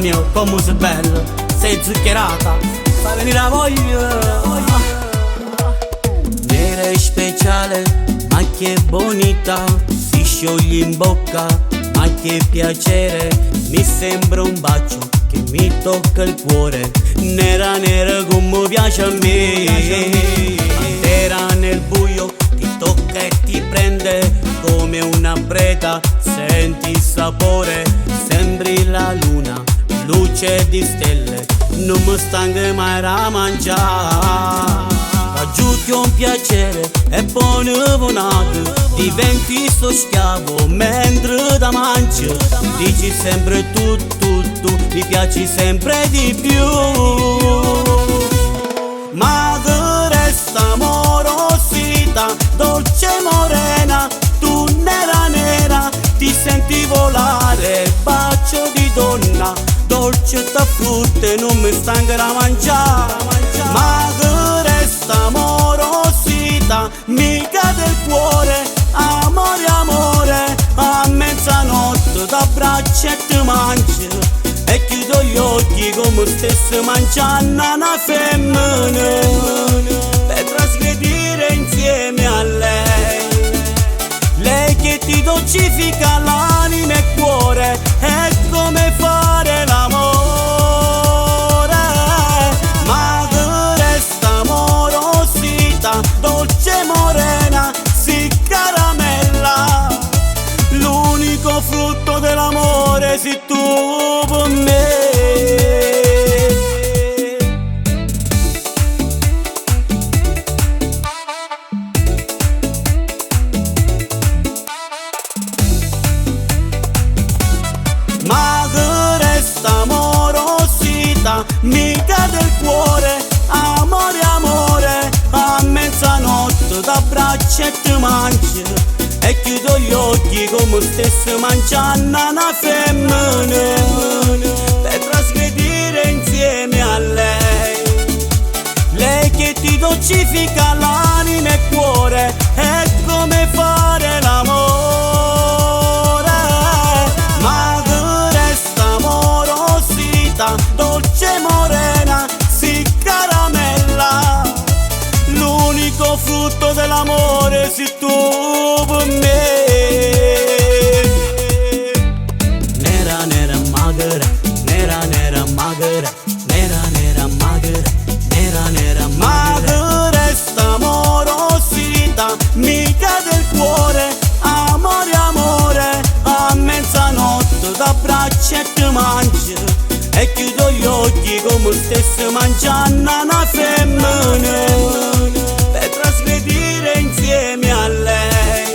mio, come sei bella, sei zuccherata, fa venire la voglia. Nera e speciale, ma che bonita, si scioglie in bocca, ma che piacere, mi sembra un bacio che mi tocca il cuore. Nera nera come piace a me, nera nel buio ti tocca e ti prende come una preda, senti il sapore, sembri la luna, luce di stelle, non mi stanca mai da mangiare. Aggiungi un piacere e buonato, diventi sto schiavo mentre da mangi. Dici sempre tu, mi piaci sempre di più. Ma che resta amorosità, dolce morena, tu nera nera, ti senti volare, bacio di donna, dolce da frutte, non mi stanca da mangiare. Ma che resta amorosità, mi cade il cuore, amore amore, a mezzanotte t'abbraccio e ti mangio, e chiudo gli occhi come stessi mangiando una femmina, per trasgredire insieme a lei. Lei che ti dolcifica l'anima e il cuore, è come fare l'amore. Ma che resta amorosità, dolce morena, si caramella, l'unico frutto dell'amore sei tu per me. Ma che resta amorosità, mi cade il cuore, amore amore, a mezzanotte t'abbraccio e ti mangio, e chiudo gli occhi come stessi mangiando una femmina, per trasgredire insieme a lei. Lei che ti dolcifica l'anima e il cuore, è come fare l'amore. Ma che resta amorosità, dolce morena, si caramella, l'unico frutto dell'amore sei tu per me. Nera nera magra, nera nera magra, nera nera magra, nera nera magra. Ma che resta amorosità, mi cade il cuore, amore amore, a mezzanotte t'abbraccio e ti mangio, e chiudo gli occhi come stessi mangiando una femmina, per trasgredire insieme a lei.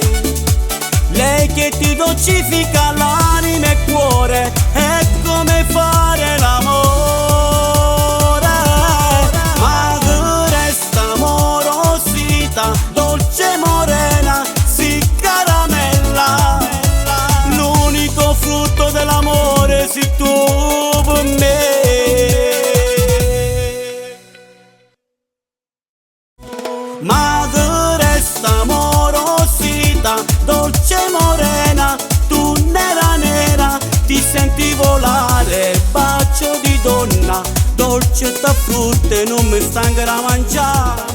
Lei che ti dolcifica l'anima e il cuore, è come fare l'amore. Ma che resta amorosità, dolce morena, si caramella, l'unico frutto dell'amore sei tu per me. Ma che resta amorosità, dolce morena, tu nera nera, ti senti volare, bacio di donna, dolce da frutte, non mi stanca da mangiare.